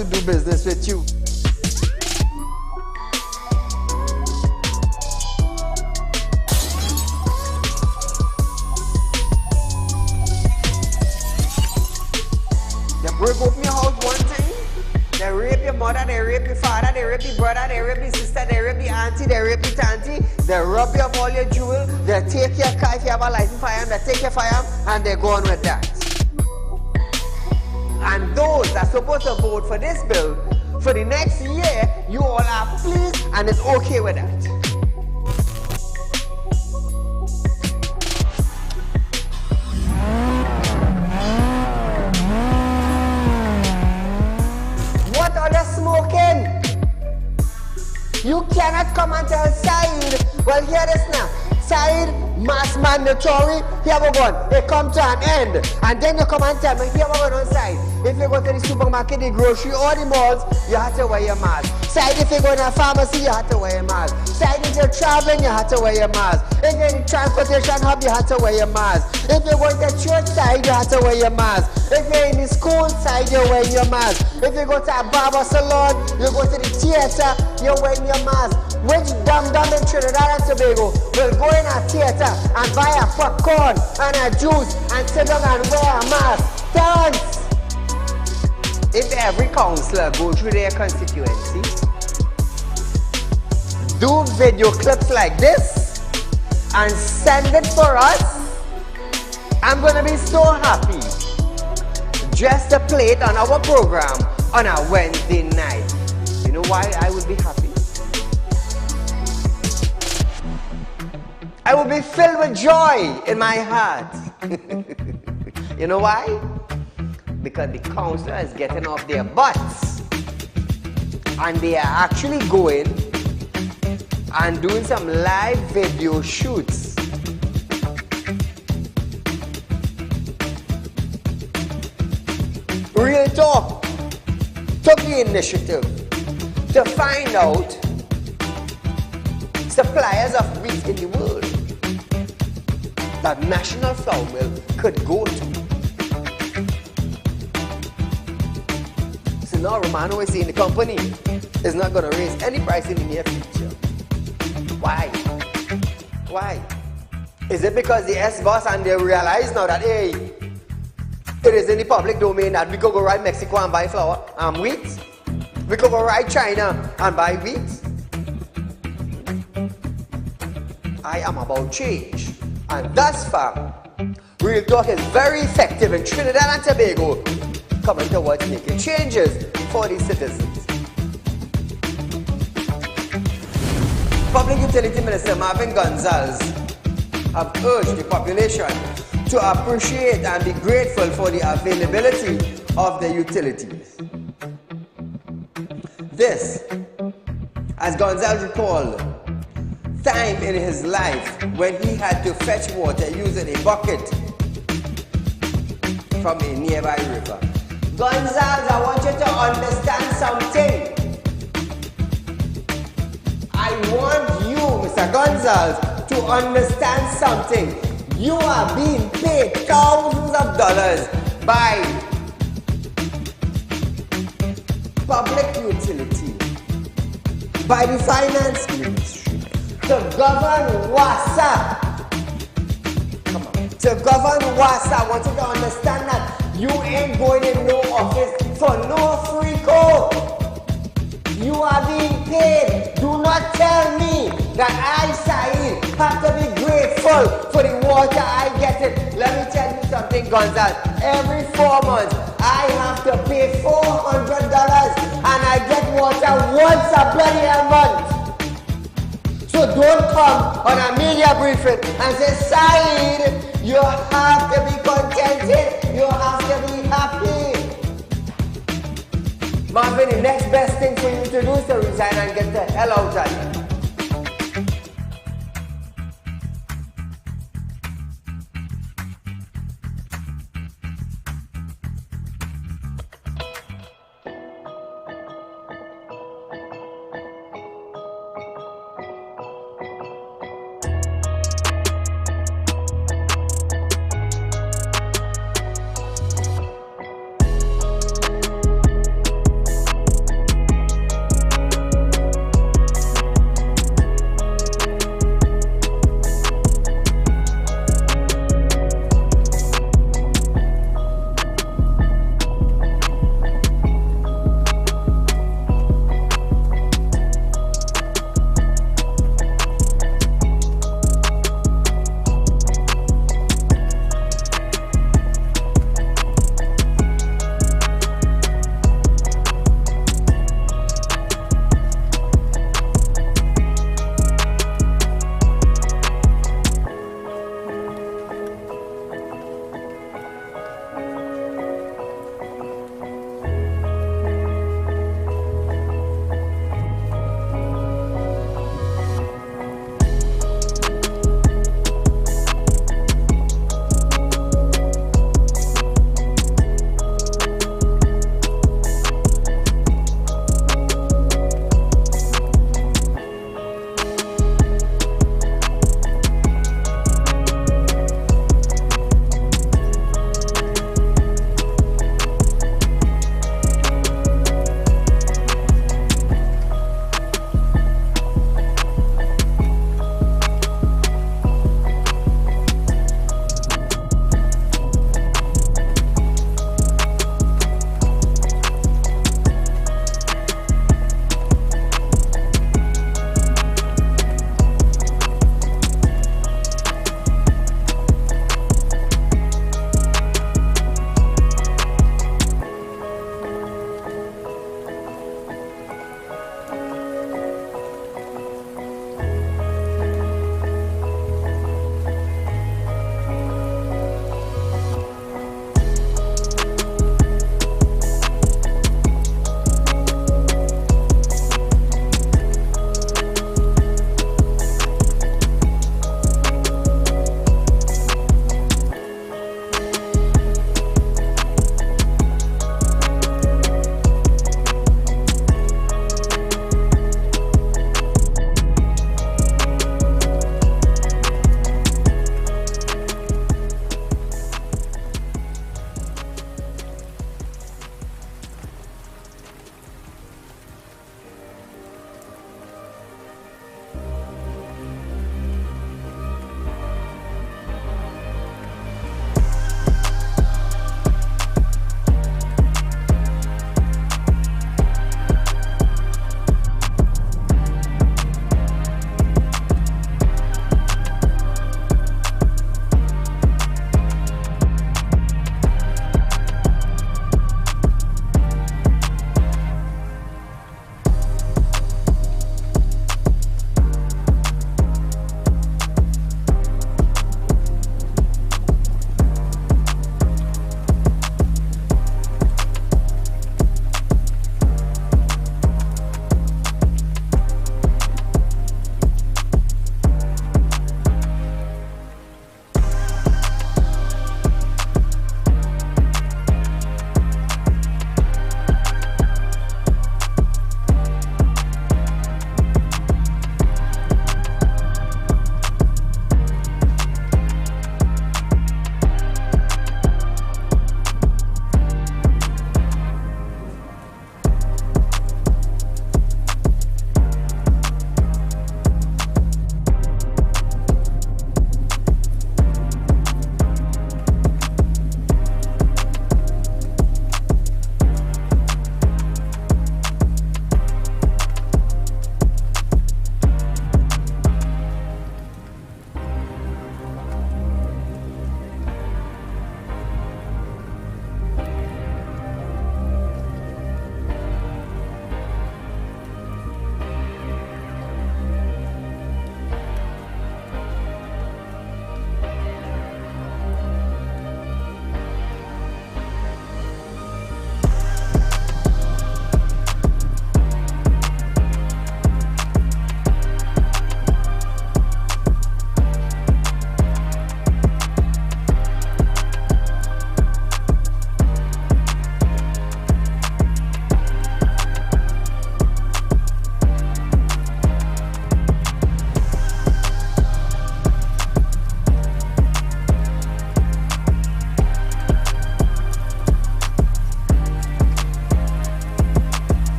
to do business with you. They break open your house one time, they rape your mother, they rape your father, they rape your brother, they rape your sister, they rape your auntie, they rape your auntie, they rob you of all your jewels, they take your car if you have a license firearm, they take your firearm and they go on with that. And those that are supposed to vote for this bill, for the next year, you all are pleased and it's okay with that. What are they smoking? You cannot come and tell Saieed, well hear this now, Saieed, mass mandatory, here we go, it come to an end. And then you come and tell me, here we go on side. If you go to the supermarket, the grocery, or the malls, you have to wear your mask. Saieed, if you go in a pharmacy, you have to wear your mask. Saieed, if you're traveling, you have to wear your mask. If you're in the transportation hub, you have to wear your mask. If you're going to church side, you have to wear your mask. If you're in the school side, you're wearing your mask. If you go to a barber salon, you go to the theater, you're wearing your mask. Which dum-dum in Trinidad and Tobago will go in a theater and buy a popcorn and a juice and sit down and wear a mask? Thanks! If every councillor go through their constituency, do video clips like this and send it for us, I'm gonna be so happy just to play it on our program on a Wednesday night. You know why I would be happy? I will be filled with joy in my heart. You know why? Because the councillor is getting off their butts and they are actually going and doing some live video shoots. Real Talk took the initiative to find out suppliers of wheat in the world that National Flour Mill could go to. So now Romano is saying the company is not going to raise any price in the near future. Why? Why? Is it because the S-boss and they realize now that, hey, it is in the public domain that we could go right Mexico and buy flour and wheat? We could go right China and buy wheat? I am about change. And thus far, Real Talk is very effective in Trinidad and Tobago, coming towards making changes for the citizens. Public Utility Minister Marvin Gonzalez have urged the population to appreciate and be grateful for the availability of the utilities. This, as Gonzalez recalled, time in his life when he had to fetch water using a bucket from a nearby river. Gonzalez, I want you to understand something. I want you, Mr. Gonzalez, to understand something. You are being paid thousands of dollars by public utility, by the finance ministry, to govern WASA. Come on. To govern WASA, I want you to understand that you ain't going in no office for no free code. You are being paid. Do not tell me that I, Saieed, have to be grateful for the water I get it. Let me tell you something, Gonzalez. Every 4 months, I have to pay $400 and I get water once a bloody month. So don't come on a media briefing and say, Saieed, you have to be contented. You have to be happy. Marvin, the next best thing for you to do is to resign and get the hell out of here.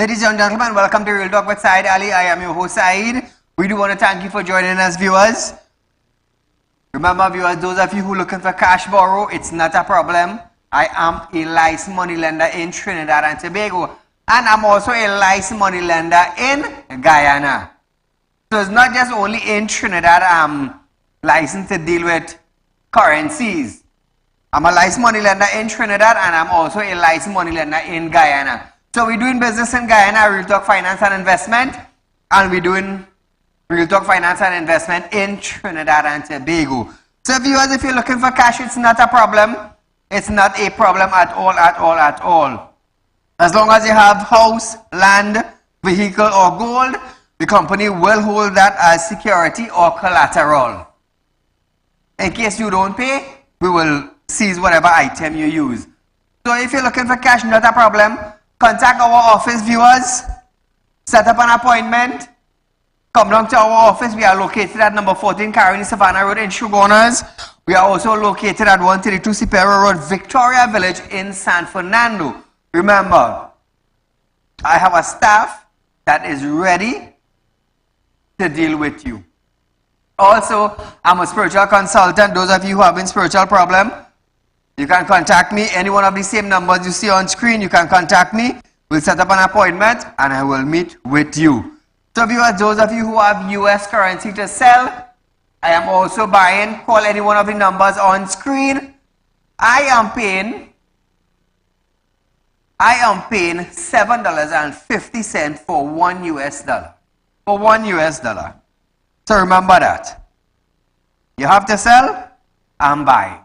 Ladies and gentlemen, welcome to Real Talk with Saieed Ali. I am your host Saeed. We do want to thank you for joining us, viewers. Remember, viewers, those of you who are looking for cash borrow, it's not a problem. I am a licensed money lender in Trinidad and Tobago, and I'm also a licensed money lender in Guyana. So it's not just only in Trinidad I'm licensed to deal with currencies. I'm a licensed money lender in Trinidad, and I'm also a licensed money lender in Guyana. So we're doing business in Guyana, Real Talk Finance and Investment, and we're doing Real Talk Finance and Investment in Trinidad and Tobago. So viewers, if you're looking for cash, it's not a problem. It's not a problem at all, at all, at all. As long as you have house, land, vehicle, or gold, the company will hold that as security or collateral. In case you don't pay, we will seize whatever item you use. So if you're looking for cash, not a problem. Contact our office, viewers. Set up an appointment. Come down to our office. We are located at number 14 Carnival Savannah Road in Shoguners. We are also located at 132 Superior Road, Victoria Village in San Fernando. Remember, I have a staff that is ready to deal with you. Also, I'm a spiritual consultant. Those of you who have a spiritual problem, you can contact me. Any one of the same numbers you see on screen, you can contact me. We'll set up an appointment and I will meet with you. So viewers, those of you who have US currency to sell, I am also buying. Call any one of the numbers on screen. I am paying $7.50 for $1 US. For $1 US. So remember that. You have to sell, I'm buying.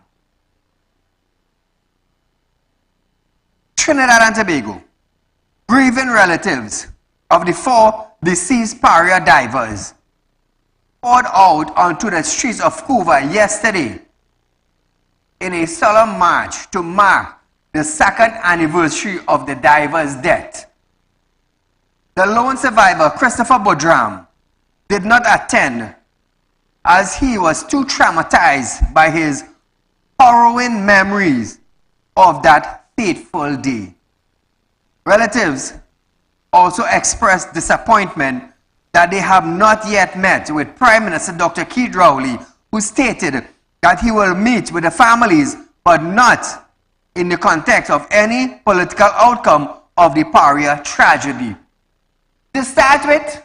Trinidad and Tobago. Grieving relatives of the 4 deceased Paria divers poured out onto the streets of Cuba yesterday in a solemn march to mark the 2nd anniversary of the divers' death. The lone survivor, Christopher Bodram, did not attend as he was too traumatized by his harrowing memories of that fateful day. Relatives also expressed disappointment that they have not yet met with Prime Minister Dr. Keith Rowley, who stated that he will meet with the families, but not in the context of any political outcome of the Paria tragedy. To start with,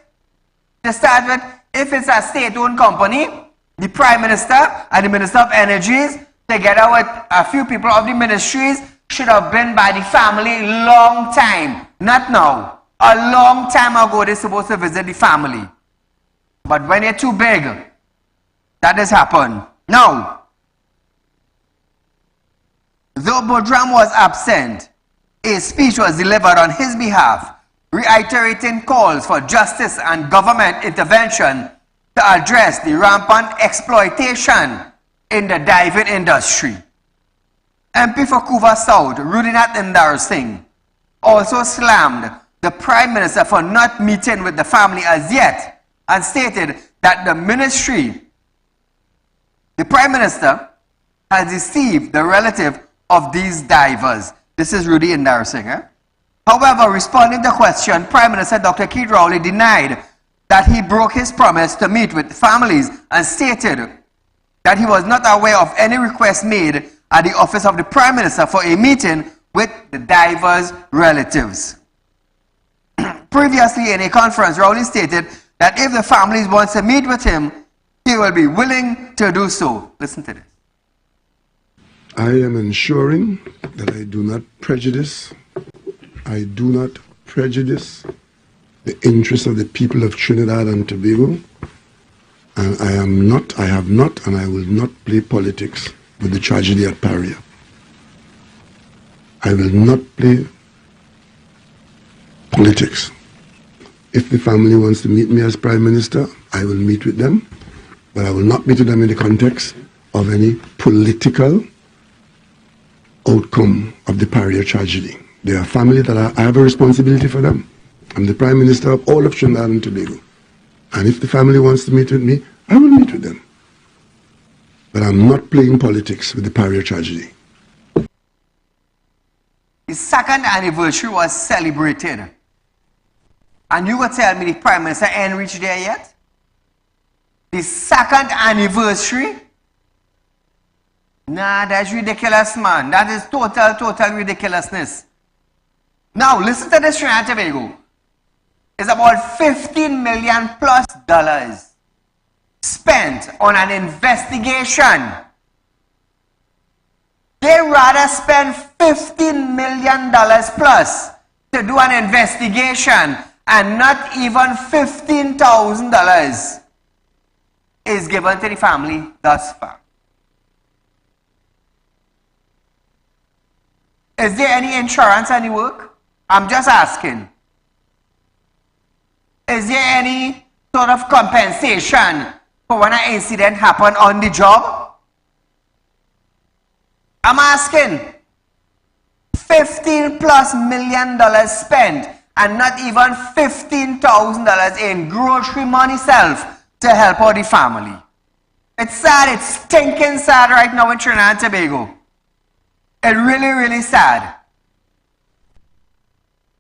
if it's a state-owned company, the Prime Minister and the Minister of Energies, together with a few people of the ministries, should have been by the family long time, not now. A long time ago, they're supposed to visit the family. But when you're too big, that has happened. Now, though Bodram was absent, a speech was delivered on his behalf, reiterating calls for justice and government intervention to address the rampant exploitation in the diving industry. MP for Cuba South, Rudinath Indar Singh, also slammed the Prime Minister for not meeting with the family as yet, and stated that the Prime Minister has deceived the relative of these divers. This is Rudy Indar Singh. However, responding to the question, Prime Minister Dr. Keith Rowley denied that he broke his promise to meet with families and stated that he was not aware of any request made at the office of the Prime Minister for a meeting with the divers' relatives. Previously, in a conference, Rowley stated that if the families want to meet with him, he will be willing to do so. Listen to this. I am ensuring that I do not prejudice the interests of the people of Trinidad and Tobago, and I have not, and I will not play politics with the tragedy at Paria. I will not play politics. If the family wants to meet me as Prime Minister, I will meet with them, but I will not meet with them in the context of any political outcome of the Paria tragedy. They are family that I have a responsibility for them. I'm the Prime Minister of all of Trinidad and Tobago. And if the family wants to meet with me, I will meet with them. But I'm not playing politics with the Paria tragedy. The 2nd anniversary was celebrated And you go tell me the Prime Minister ain't reached there yet? The 2nd anniversary? Nah, that's ridiculous, man. That is total ridiculousness. Now, listen to this, Trinidad and Tobago. It's about $15 million plus spent on an investigation. They rather spend $15 million plus to do an investigation, and not even $15,000 is given to the family thus far. Is there any insurance on the work? I'm just asking. Is there any sort of compensation for when an incident happened on the job? I'm asking. $15+ million spent and not even $15,000 in grocery money self to help out the family. It's sad, it's stinking sad right now in Trinidad and Tobago. It's really sad.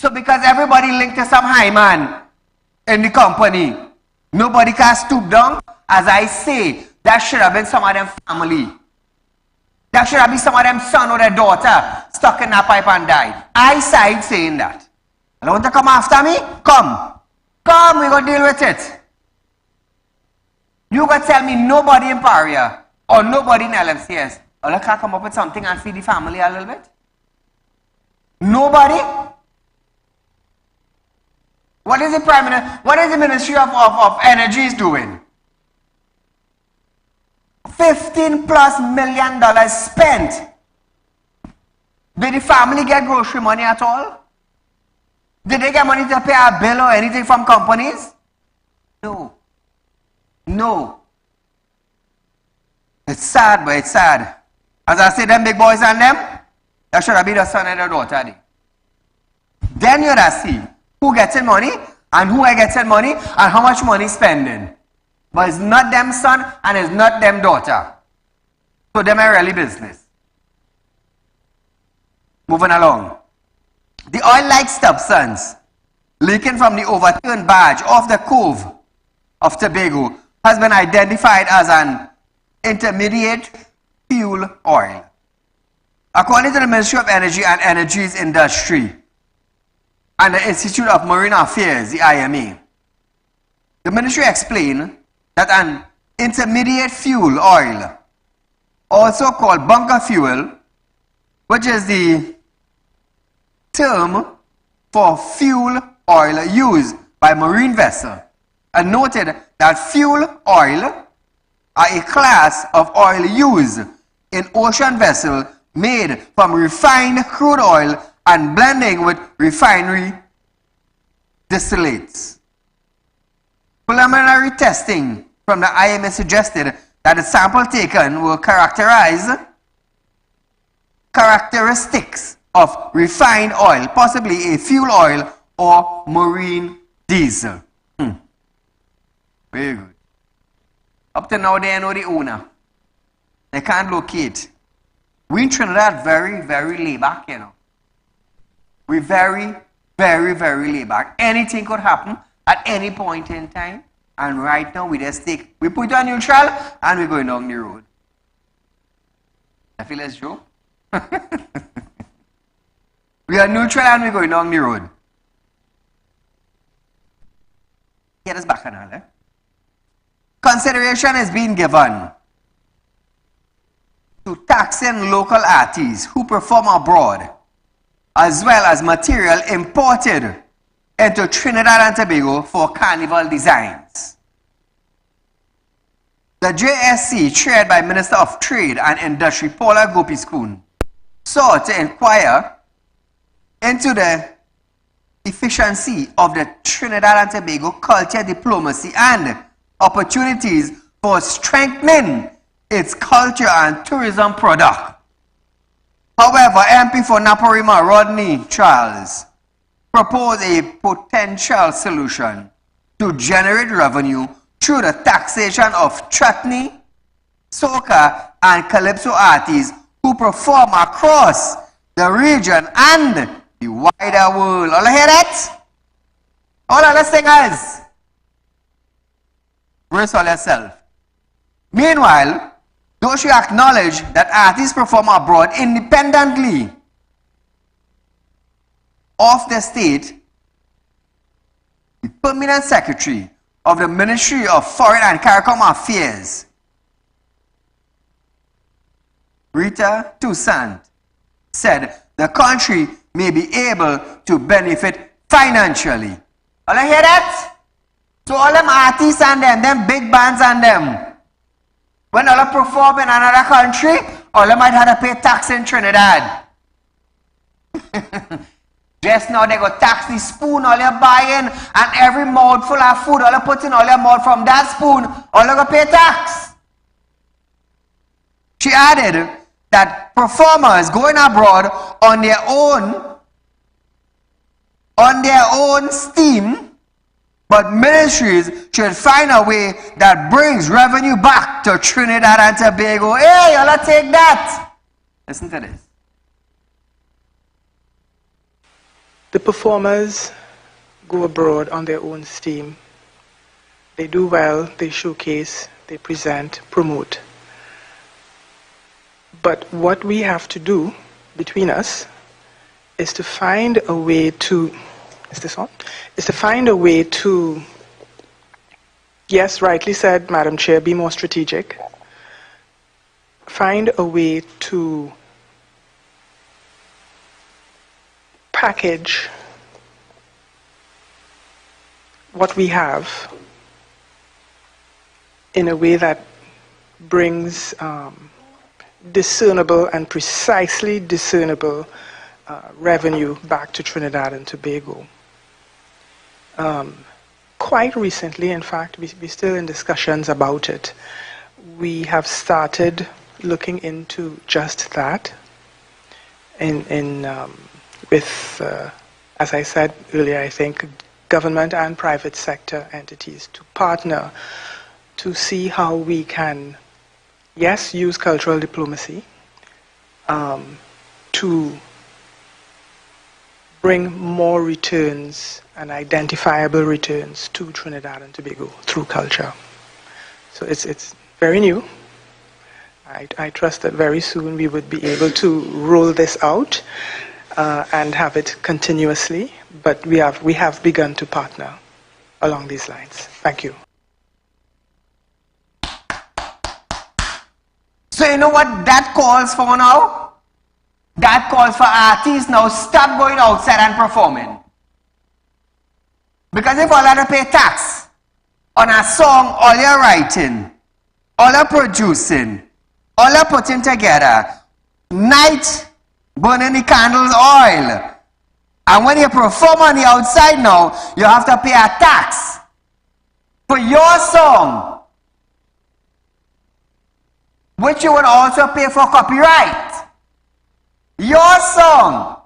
So because everybody linked to some high man in the company, nobody can stoop down. As I say, that should have been some of them family. That should have been some of them son or their daughter stuck in that pipe and died. I side saying that. You don't want to come after me? Come. Come, we're going to deal with it. You got to tell me nobody in Paria or nobody in LFCS, or I can't come up with something and feed the family a little bit? Nobody? What is the Prime Minister, what is the Ministry of Energy is doing? $15+ million spent. Did the family get grocery money at all? Did they get money to pay a bill or anything from companies? No. No. It's sad, but it's sad. As I say, them big boys and them, that should have been the son and the daughter. Then you have to see who getting money and who are getting money and how much money spending. But it's not them son and it's not them daughter. So them are really business. Moving along. The oil-like substance leaking from the overturned barge off the cove of Tobago has been identified as an intermediate fuel oil. According to the Ministry of Energy and Energy's Industry and the Institute of Marine Affairs, the IMA, the ministry explained that an intermediate fuel oil, also called bunker fuel, which is the term for fuel oil used by marine vessels, and noted that fuel oil are a class of oil used in ocean vessels made from refined crude oil and blending with refinery distillates. Preliminary testing from the IMA suggested that the sample taken will characterize characteristics of refined oil, possibly a fuel oil or marine diesel. Very good. Up to now, they know the owner. They can't locate. We in Trinidad very laid back, you know. We very laid back. Anything could happen at any point in time. And right now, we just take, we put on neutral and we're going down the road. I feel that's true. We are neutral and we're going down the road. Get us back on all, Consideration is being given to taxing local artists who perform abroad, as well as material imported into Trinidad and Tobago for Carnival designs. The JSC, chaired by Minister of Trade and Industry Paula Gopiskun, sought to inquire into the efficiency of the Trinidad and Tobago culture diplomacy and opportunities for strengthening its culture and tourism product. However, MP for Naparima Rodney Charles proposed a potential solution to generate revenue through the taxation of chutney, soca, and calypso artists who perform across the region and the wider world. All hear that? All other singers, brace all yourself. Meanwhile, those who acknowledge that artists perform abroad independently of the state, the Permanent Secretary of the Ministry of Foreign and CARICOM Affairs, Rita Toussaint, said the country may be able to benefit financially. All you hear that? So all them artists and them big bands and them, when all them perform in another country, all them might have to pay tax in Trinidad. Just now they go tax the spoon all you're buying, and every mouthful of food all you put in all your mouth from that spoon, all you go pay tax. She added that performers going abroad on their own steam, but ministries should find a way that brings revenue back to Trinidad and Tobago. Hey, y'all take that. Listen to this. The performers go abroad on their own steam. They do well, they showcase, they present, promote. But what we have to do between us is to find a way to, yes, rightly said, Madam Chair, be more strategic. Find a way to package what we have in a way that brings discernible and precisely discernible revenue back to Trinidad and Tobago. Quite recently, in fact, we're still in discussions about it. We have started looking into just that with, as I said earlier, I think government and private sector entities to partner to see how we can, yes, use cultural diplomacy to bring more returns and identifiable returns to Trinidad and Tobago through culture. So it's very new. I trust that very soon we would be able to roll this out and have it continuously, but we have begun to partner along these lines. Thank you. So you know what that calls for now? That calls for artists now stop going outside and performing. Because if all have to pay tax on a song all you're writing, all you're producing, all you're putting together, night burning the candles oil, and when you perform on the outside now, you have to pay a tax for your song, which you would also pay for copyright. Your song,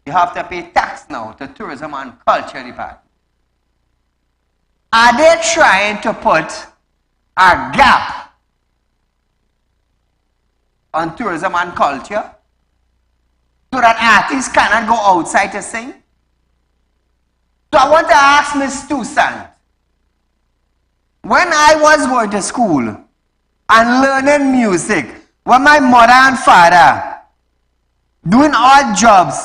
you have to pay tax now to Tourism and Culture Department. Are they trying to put a gap on tourism and culture so that artists cannot go outside to sing? So I want to ask Ms. Toussaint, when I was going to school and learning music, when my mother and father doing odd jobs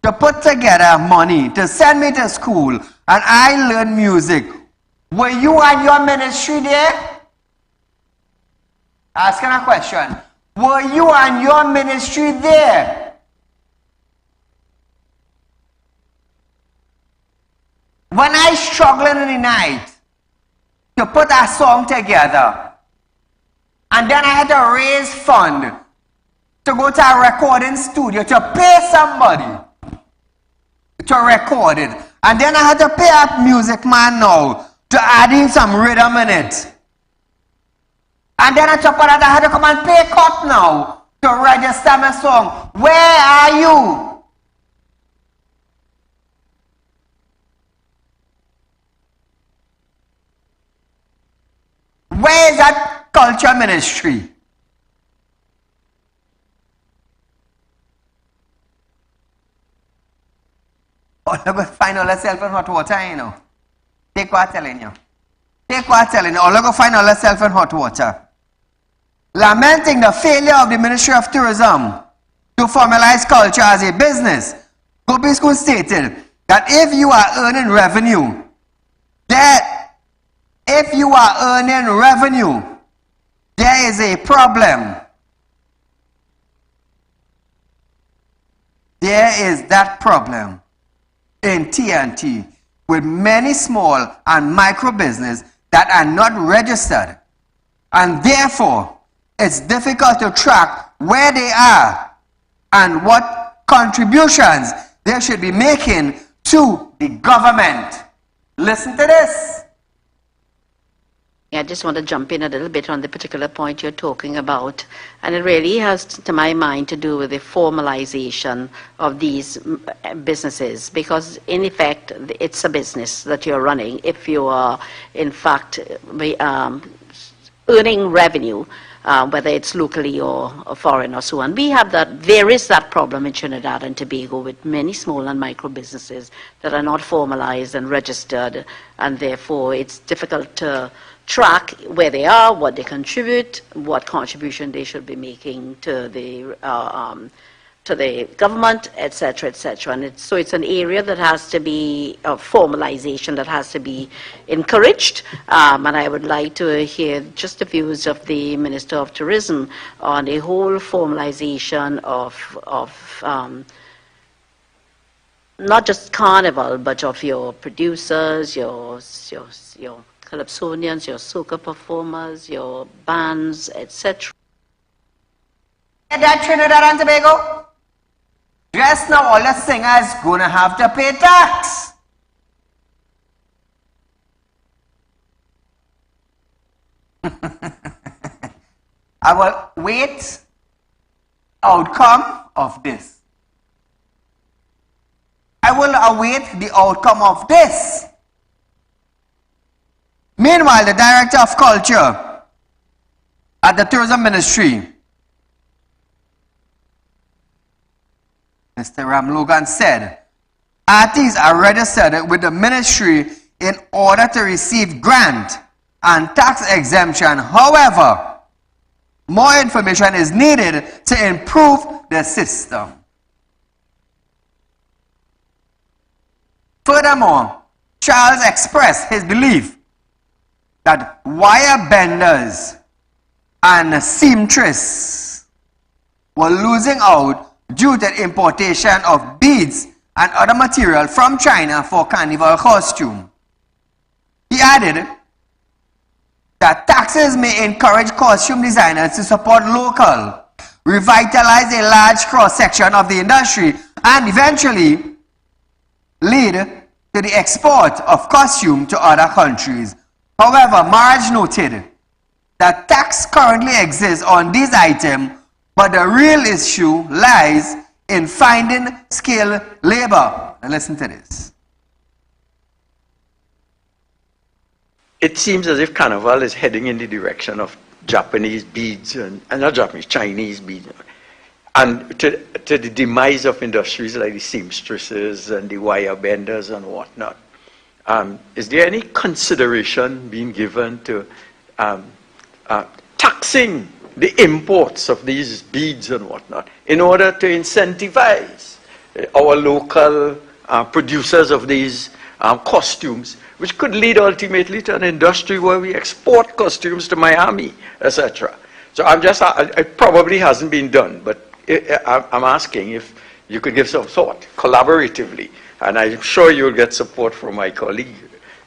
to put together money to send me to school and I learned music, were you and your ministry there? Asking a question. Were you and your ministry there? When I struggling in the night to put a song together, and then I had to raise fund to go to a recording studio to pay somebody to record it, and then I had to pay a music man now to add in some rhythm in it. And then on top of that, I had to come and pay cut now to register my song. Where are you? Where is that culture ministry? All you go find all yourself in hot water, you know. Take what I'm telling you. Take what I'm telling you. All you go find all yourself in hot water. Lamenting the failure of the Ministry of Tourism to formalize culture as a business, Gobisco stated that if you are earning revenue, there is a problem. There is that problem in TNT with many small and micro businesses that are not registered, and therefore it's difficult to track where they are and what contributions they should be making to the government. Listen to this. I just want to jump in a little bit on the particular point you're talking about, and it really has, to my mind, to do with the formalization of these businesses, because in effect it's a business that you're running if you are in fact earning revenue, whether it's locally or foreign or so on. We have that, there is that problem in Trinidad and Tobago with many small and micro businesses that are not formalized and registered, and therefore it's difficult to track where they are, what they contribute, what contribution they should be making to the government, etc., etc. And so it's an area that has to be formalization that has to be encouraged. And I would like to hear just the views of the Minister of Tourism on the whole formalization of not just Carnival, but of your producers, your calypsonians, your soca performers, your bands, etc. That Trinidad and Tobago? Just now all the singers gonna have to pay tax. I will wait outcome of this. I will await the outcome of this. Meanwhile, the Director of Culture at the Tourism Ministry, Mr. Ram Logan, said, artists are registered with the ministry in order to receive grant and tax exemption. However, more information is needed to improve the system. Furthermore, Charles expressed his belief that wire benders and seamstresses were losing out due to importation of beads and other material from China for Carnival costume. He added that taxes may encourage costume designers to support local, revitalize a large cross-section of the industry, and eventually lead to the export of costume to other countries. However, Marge noted that tax currently exists on these items, but the real issue lies in finding skilled labor. Now listen to this. It seems as if Carnival is heading in the direction of Japanese beads, and not Japanese, Chinese beads, and to the demise of industries like the seamstresses and the wire benders and whatnot. Is there any consideration being given to taxing the imports of these beads and whatnot in order to incentivize our local producers of these costumes, which could lead ultimately to an industry where we export costumes to Miami, etc. So it probably hasn't been done, but I'm asking if you could give some thought collaboratively, and I'm sure you'll get support from my colleague,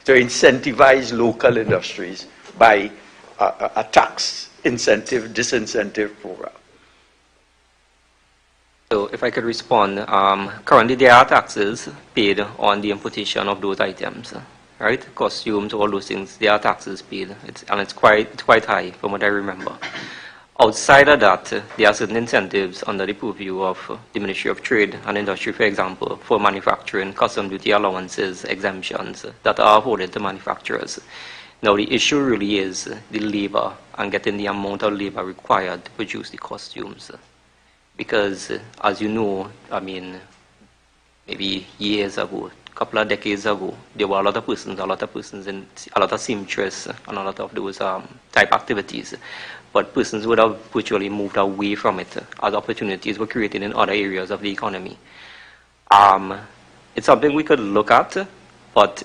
to incentivize local industries by a tax incentive, disincentive program. So if I could respond, currently there are taxes paid on the importation of those items, right? Costumes, all those things, there are taxes paid, and it's quite high from what I remember. Outside of that, there are certain incentives under the purview of the Ministry of Trade and Industry, for example, for manufacturing, custom duty allowances, exemptions that are afforded to manufacturers. Now the issue really is the labor and getting the amount of labor required to produce the costumes. Because, as you know, I mean, maybe years ago, a couple of decades ago, there were a lot of persons, a lot of seamstresses, and a lot of those type activities. But persons would have virtually moved away from it as opportunities were created in other areas of the economy. It's something we could look at, but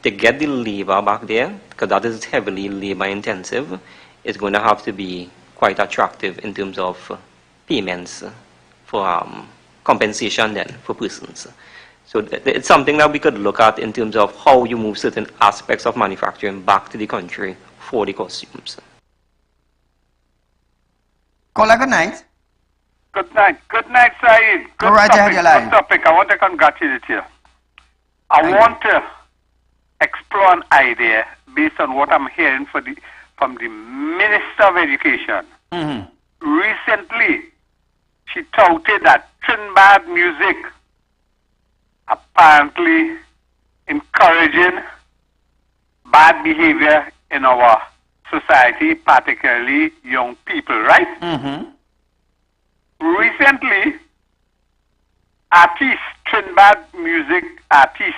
to get the labor back there, because that is heavily labor intensive, it's going to have to be quite attractive in terms of payments for compensation then for persons. So it's something that we could look at in terms of how you move certain aspects of manufacturing back to the country for the costumes. Caller, good night. Good night. Good night, Saeed. Good All right, topic. your line. Good topic. I want to congratulate you. I want to explore an idea based on what I'm hearing from the Minister of Education. Recently, she touted that Trinidad music apparently encouraging bad behavior in our society, particularly young people, right? Recently, Trinidad music artists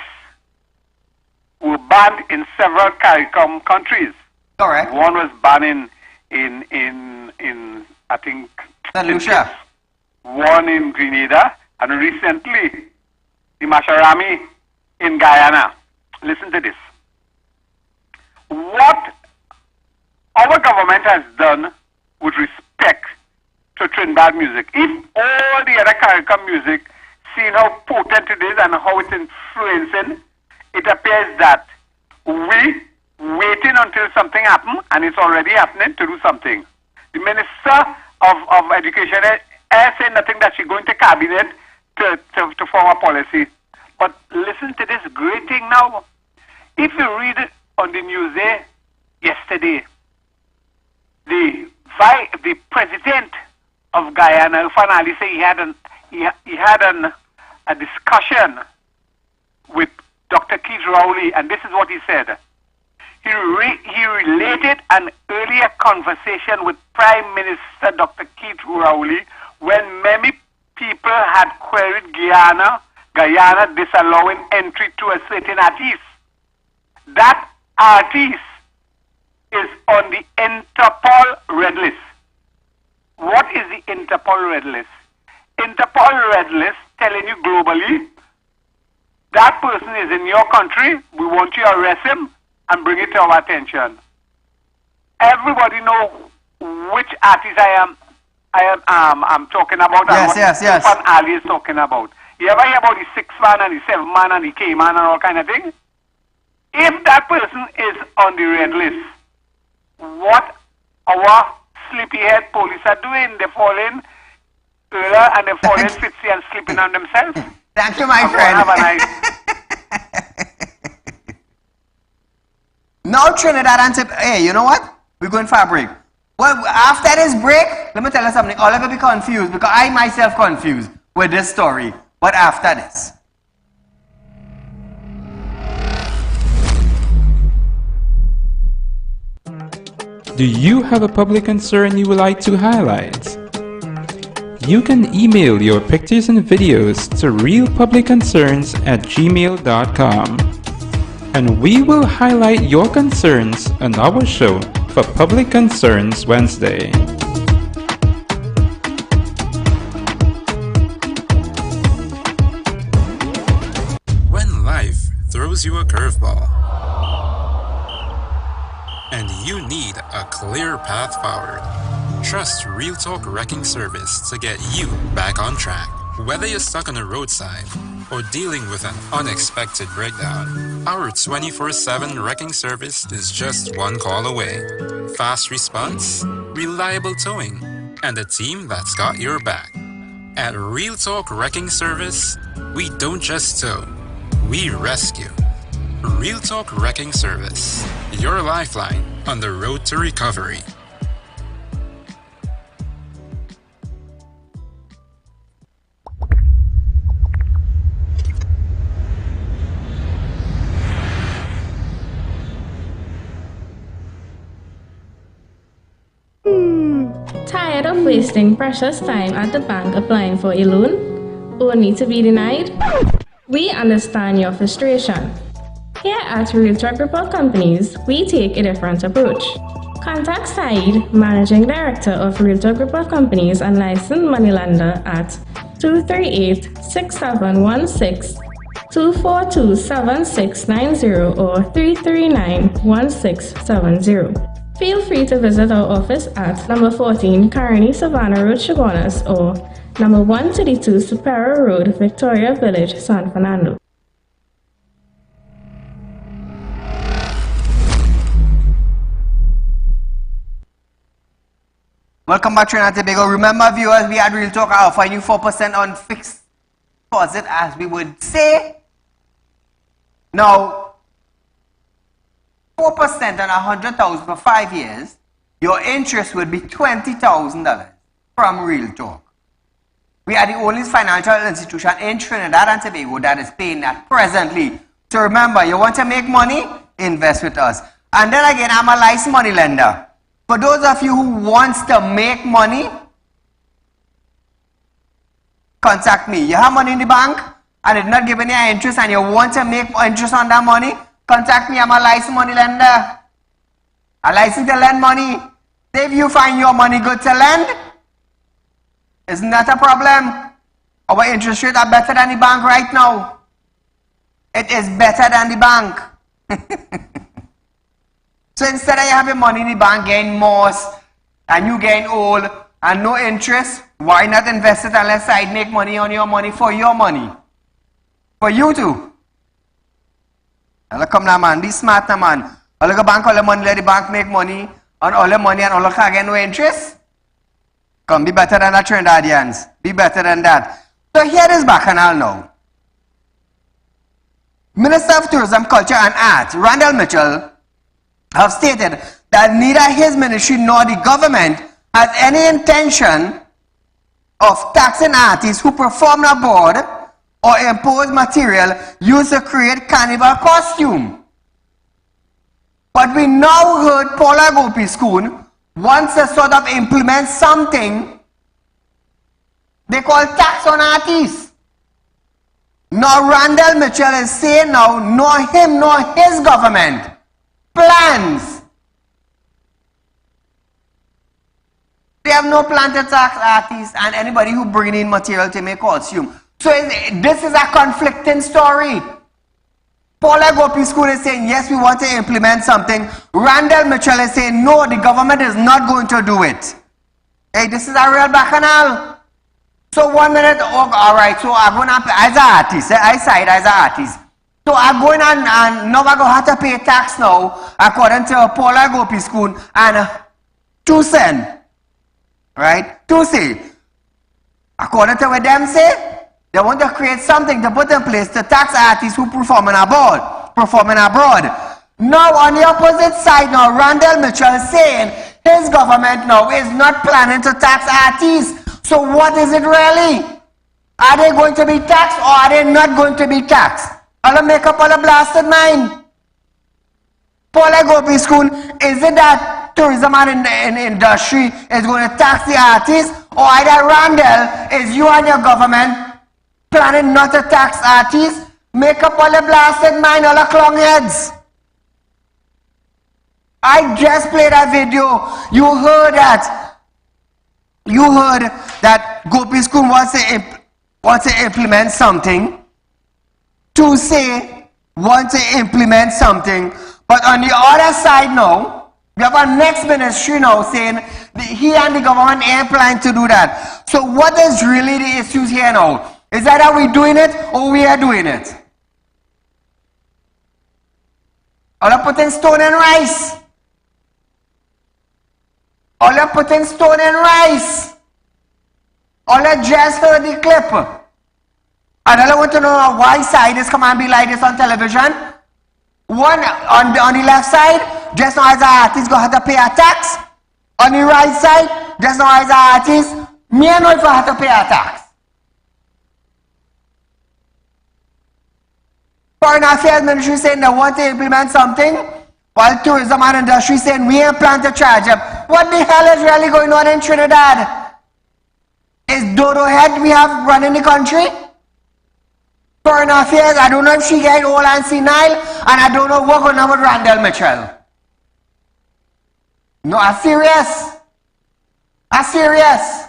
were banned in several CARICOM countries. Correct. One was banned in I think, St. Lucia. One in Grenada, and recently, the Masharami in Guyana. Listen to this. What our government has done with respect to Trinidad music, if all the other CARICOM music, seeing how potent it is and how it's influencing, it appears that we waiting until something happens, and it's already happening, to do something. The Minister of Education has said nothing that she's going to cabinet to form a policy. But listen to this great thing now. If you read on the news yesterday, the president of Guyana, finally said he had a discussion with Dr. Keith Rowley, and this is what he said. He related an earlier conversation with Prime Minister Dr. Keith Rowley when many people had queried Guyana disallowing entry to a certain artist. That artist is on the Interpol red list. What is the Interpol red list? Interpol red list telling you globally, that person is in your country, we want you to arrest him and bring it to our attention. Everybody know which artist I'm talking about. Yes. Saieed Ali is talking about. You ever hear about the 6th man and the 7th man and the K-man and all kind of thing? If that person is on the red list, what our sleepyhead police are doing, they're falling earlier and they're falling fitzy and sleeping on themselves. Thank you, my friend. Have a nice... Now Trinidad and Tobago, hey, you know what? We're going for a break. Well, after this break, let me tell you something. All of you be confused because I myself confused with this story. But after this. Do you have a public concern you would like to highlight? You can email your pictures and videos to realpublicconcerns@gmail.com, and we will highlight your concerns on our show for Public Concerns Wednesday. When life throws you a curveball and you need a clear path forward, trust Real Talk Wrecking Service to get you back on track. Whether you're stuck on a roadside or dealing with an unexpected breakdown, our 24/7 wrecking service is just one call away. Fast response, reliable towing, and a team that's got your back. At Real Talk Wrecking Service, we don't just tow, we rescue. Real Talk Wrecking Service, your lifeline on the road to recovery. Tired of wasting precious time at the bank applying for a loan, only to be denied? We understand your frustration. Here at Real Talk Report Companies, we take a different approach. Contact Saieed, Managing Director of Real Talk Report Companies and licensed moneylender at 238-6716, 242-7690 or 339-1670. Feel free to visit our office at number 14 Carney Savannah Road, Chaguanas, or number 132 Paria Road, Victoria Village, San Fernando. Welcome back to Trinidad and Tobago. Remember, viewers, we had Real Talk. I'll find you 4% on fixed deposit, as we would say. Now, 4% on 100,000 for 5 years, your interest would be $20,000 from Real Talk. We are the only financial institution in Trinidad and Tobago that is paying that presently. So remember, you want to make money? Invest with us. And then again, I'm a licensed money lender. For those of you who wants to make money, contact me. You have money in the bank and it's not giving you interest and you want to make interest on that money, contact me. I'm a licensed money lender. I license to lend money. If you find your money good to lend, it's not a problem. Our interest rates are better than the bank right now. It is better than the bank. So instead of you having money in the bank getting most and you getting old and no interest, why not invest it unless I make money on your money for your money? For you too. Come now, man. Be smart now, man. All the bank, all the money, let the bank make money on all the money and all the car get no interest. Come, be better than that, Trinidadians. Be better than that. So here is Bacchanal now. Minister of Tourism, Culture and Art, Randall Mitchell, have stated that neither his ministry nor the government has any intention of taxing artists who perform abroad or impose material used to create carnival costume. But we now heard Paula Gopiskun wants to sort of implement something they call tax on artists. Now Randall Mitchell is saying now, nor him nor his government plans. They have no plan to tax artists and anybody who bring in material to make costume. So this is a conflicting story. Paula Gopiskun is saying, yes, we want to implement something. Randall Mitchell is saying, no, the government is not going to do it. Hey, this is a real bacchanal. So 1 minute, oh, all right, so I'm going to, as an artist, I side as an artist. So I'm going on, and now I'm going to have to pay tax now, according to Paula Gopiskun, and 2 cents. Right? 2 cents. According to what them say, they want to create something to put in place to tax artists who performing abroad. Now on the opposite side now, Randall Mitchell is saying his government now is not planning to tax artists. So what is it really? Are they going to be taxed or are they not going to be taxed? I'll make up all the blasted mind. Paula Gopiskun, is it that tourism and industry is going to tax the artists, or either Randall, is you and your government planning not to tax artists? Make up all the blasted mind, all the clown heads. I just played a video. You heard that Gopiskun wants to implement something. To say, want to implement something. But on the other side now, we have our next ministry now saying he and the government ain't planning to do that. So what is really the issues here now? Is that are we doing it or we are doing it? All are putting stone and rice. All are putting stone and rice. All are just for the clip. And I want to know why side is come and be like this on television. One on the left side, just now as an artist go have to pay a tax. On the right side, just now as an artist, me and if I have to pay a tax. Foreign Affairs Ministry saying they want to implement something, while tourism and industry saying we ain't plan to charge them. What the hell is really going on in Trinidad? Is Dodo Head we have running the country? Foreign Affairs, I don't know if she get old and senile, and I don't know what's going on with Randall Mitchell. No, I'm serious. I'm serious.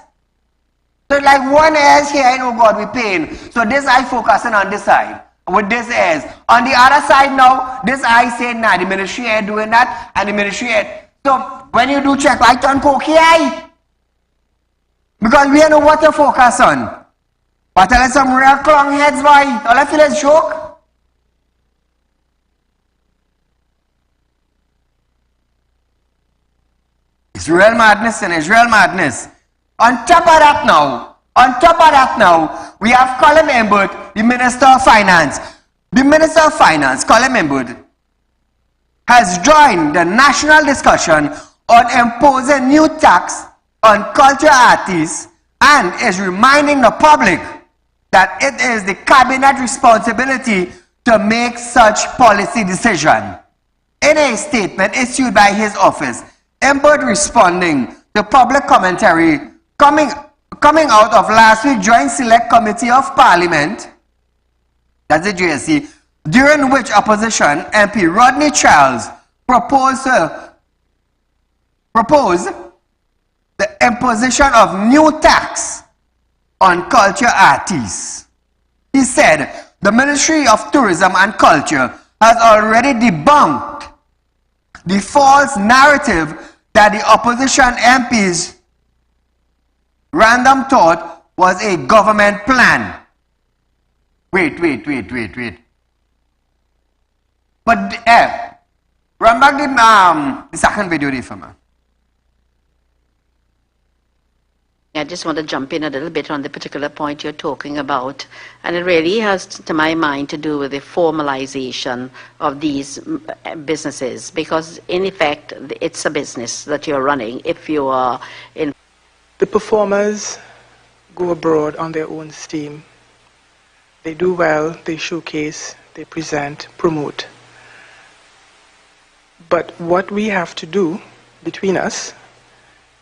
So like one is here, I know God we paying. So this I focusing on this side. With this is. On the other side now, this I say nah, the ministry head doing that, and the ministry head. So when you do check, I turn cocky. Because we know what to focus on. But tell us some real clown heads, boy. All I feel is joke. It's real madness and it's real madness. On top of that now, we have Colin Embert, the Minister of Finance. The Minister of Finance, Colin Embert, has joined the national discussion on imposing new tax on culture artists and is reminding the public that it is the cabinet responsibility to make such policy decision. In a statement issued by his office, Embert responding to public commentary coming out of last week's Joint Select Committee of Parliament, that's the JSC, during which opposition MP Rodney Charles proposed the imposition of new tax on culture artists. He said the Ministry of Tourism and Culture has already debunked the false narrative that the opposition MPs random thought was a government plan. Wait. But run back the second video there for me. I just want to jump in a little bit on the particular point you're talking about. And it really has, to my mind, to do with the formalization of these businesses. Because, in effect, it's a business that you're running if you are in. The performers go abroad on their own steam. They do well, they showcase, they present, promote. But what we have to do between us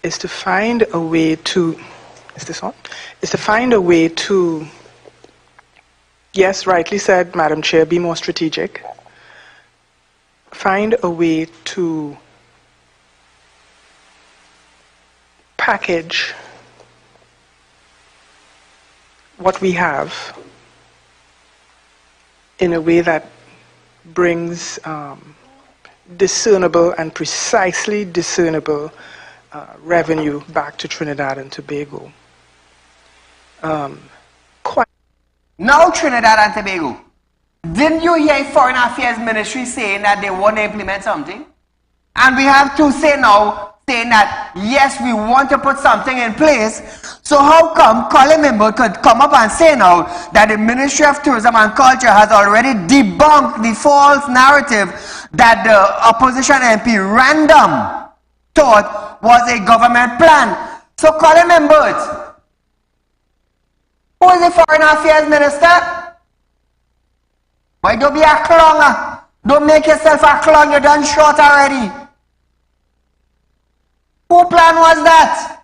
is to find a way to, yes, rightly said, Madam Chair, be more strategic. Find a way to package what we have in a way that brings discernible and precisely discernible revenue back to Trinidad and Tobago. Now Trinidad and Tobago, didn't you hear Foreign Affairs Ministry saying that they want to implement something? And we have to say now, saying that yes, we want to put something in place. So how come Colin Member could come up and say now that the Ministry of Tourism and Culture has already debunked the false narrative that the opposition MP random thought was a government plan? So Colin Members, who is the Foreign Affairs Minister? Why don't be a clown? Don't make yourself a clown, you're done short already. Who plan was that?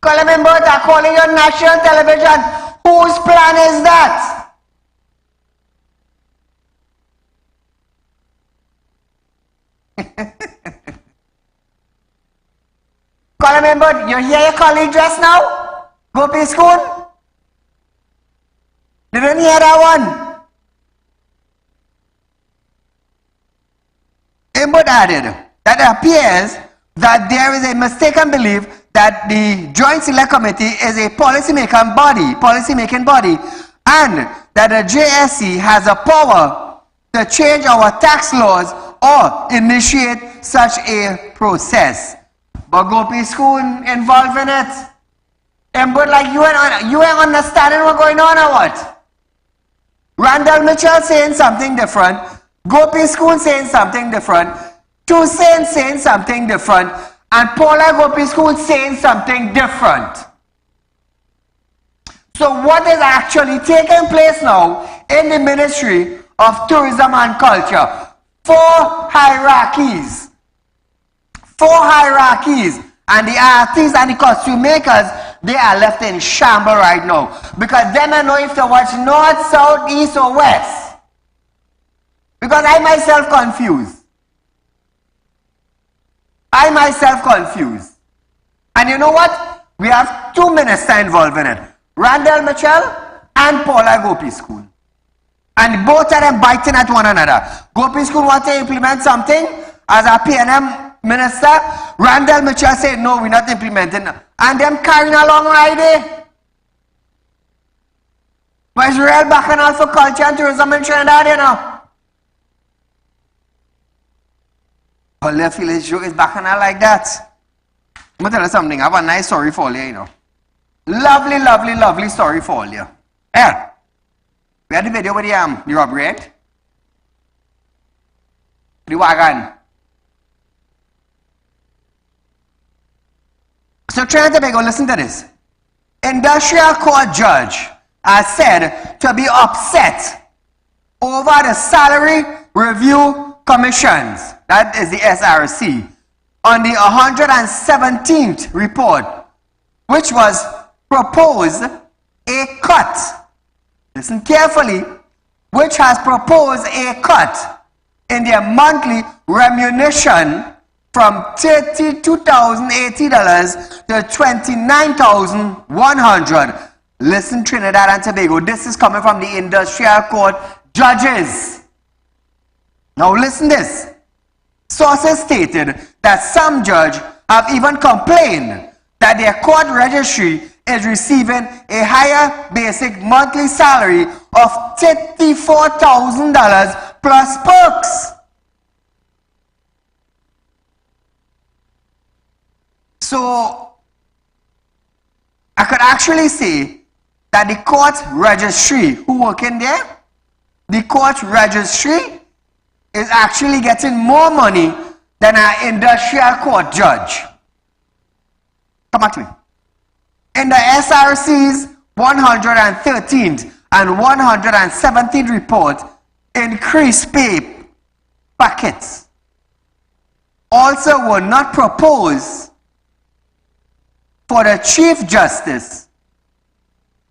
Colin Members are calling on national television. Whose plan is that? Colin Members, you hear your colleague just now? Go to school? Didn't hear that one? Embert added that it appears that there is a mistaken belief that the Joint Select Committee is a policymaking body, and that the JSC has a power to change our tax laws or initiate such a process. But Gopi school involved in it. Embert, like you ain't understanding what's going on or what? Randall Mitchell saying something different. Gopi school saying something different. Tusen saying something different. And Paula Gopi school saying something different. So what is actually taking place now in the Ministry of Tourism and Culture? Four hierarchies. And the artists and the costume makers they are left in shambles right now. Because they don't know if to watch north, south, east, or west. Because I myself confused. And you know what? We have two ministers involved in it. Randall Mitchell and Paula Gopi School. And both of them biting at one another. Gopi School want to implement something as a PNM minister. Randall Mitchell said, no, we're not implementing. And them carrying along right there. But it's real bacchanal for culture and tourism in Trinidad, you know. All their village show is bacchanal like that. I'm going to tell you something. I have a nice story for you, you know. Lovely, lovely, lovely story for you. Yeah. We had the video with the robbery, right? The wagon. So Trinidad and Tobago, listen to this. Industrial Court judge has said to be upset over the salary review commissions, that is the SRC, on the 117th report, which was proposed a cut. Listen carefully, which has proposed a cut in their monthly remuneration from $32,080 to $29,100. Listen, Trinidad and Tobago, this is coming from the Industrial Court judges. Now listen this. Sources stated that some judges have even complained that their court registry is receiving a higher basic monthly salary of $34,000 plus perks. So, I could actually say that the court registry, who work in there, the court registry is actually getting more money than an industrial court judge. Come back to me. In the SRC's 113th and 117th report, increased pay packets also were not proposed for the Chief Justice,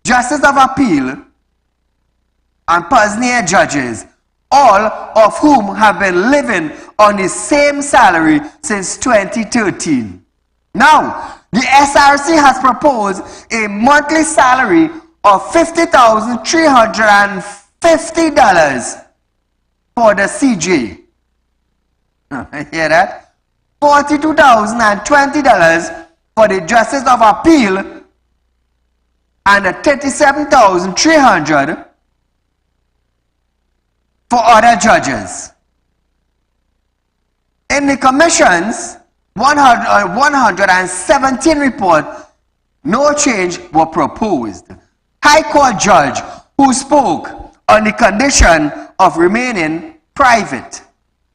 Justice of Appeal, and Pasnier judges, all of whom have been living on the same salary since 2013. Now, the SRC has proposed a monthly salary of $50,350 for the CJ. Hear that? $42,020 for the Justice of Appeal and $37,300 for other judges. In the Commission's 117 report, no change was proposed. High Court judge who spoke on the condition of remaining private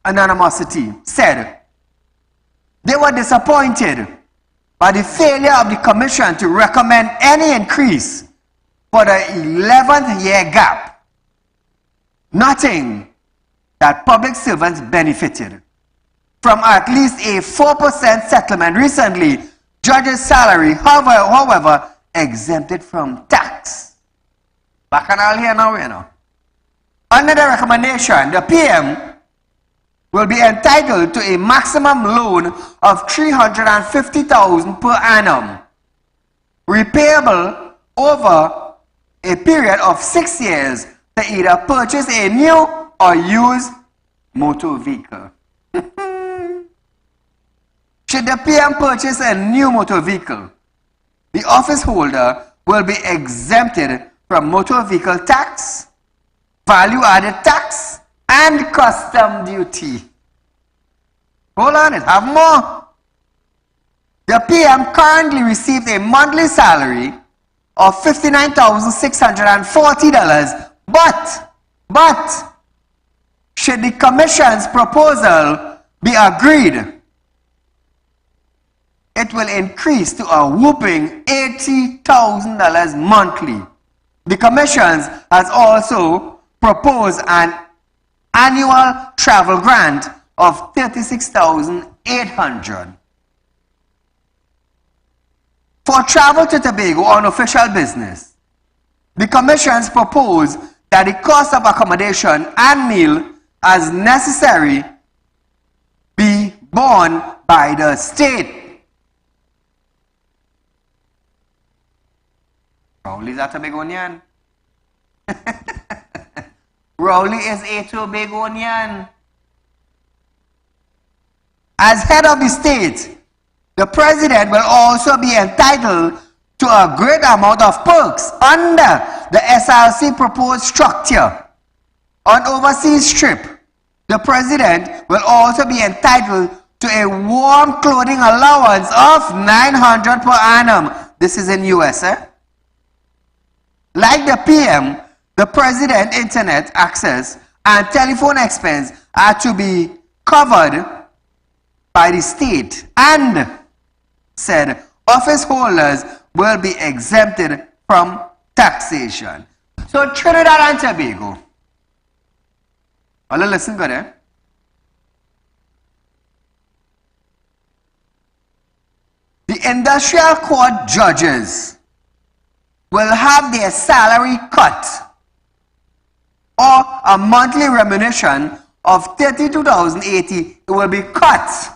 anonymity said they were disappointed by the failure of the Commission to recommend any increase for the 11th year gap. Nothing that public servants benefited from at least a 4% settlement recently. Judges' salary, however, exempted from tax. Bacchanal here now, you know. Under the recommendation, the PM will be entitled to a maximum loan of $350,000 per annum, repayable over a period of 6 years to either purchase a new or used motor vehicle. Should the PM purchase a new motor vehicle, the office holder will be exempted from motor vehicle tax, value-added tax, and custom duty. Hold on, it have more. The PM currently receives a monthly salary of $59,640, but should the Commission's proposal be agreed, it will increase to a whopping $80,000 monthly. The Commission has also proposed an annual travel grant of $36,800. For travel to Tobago on official business, the commissions propose that the cost of accommodation and meal as necessary be borne by the state. Rowley is a Tobagonian. Rowley is a Tobagonian. As head of the state, the president will also be entitled to a great amount of perks under the SRC proposed structure. On overseas trip, the president will also be entitled to a warm clothing allowance of $900 per annum. This is in US, eh? Like the PM, the president internet access and telephone expense are to be covered by the state, and said office holders will be exempted from taxation. So Trinidad and Tobago, listen good, eh? The industrial court judges will have their salary cut, or a monthly remuneration of $32,080 will be cut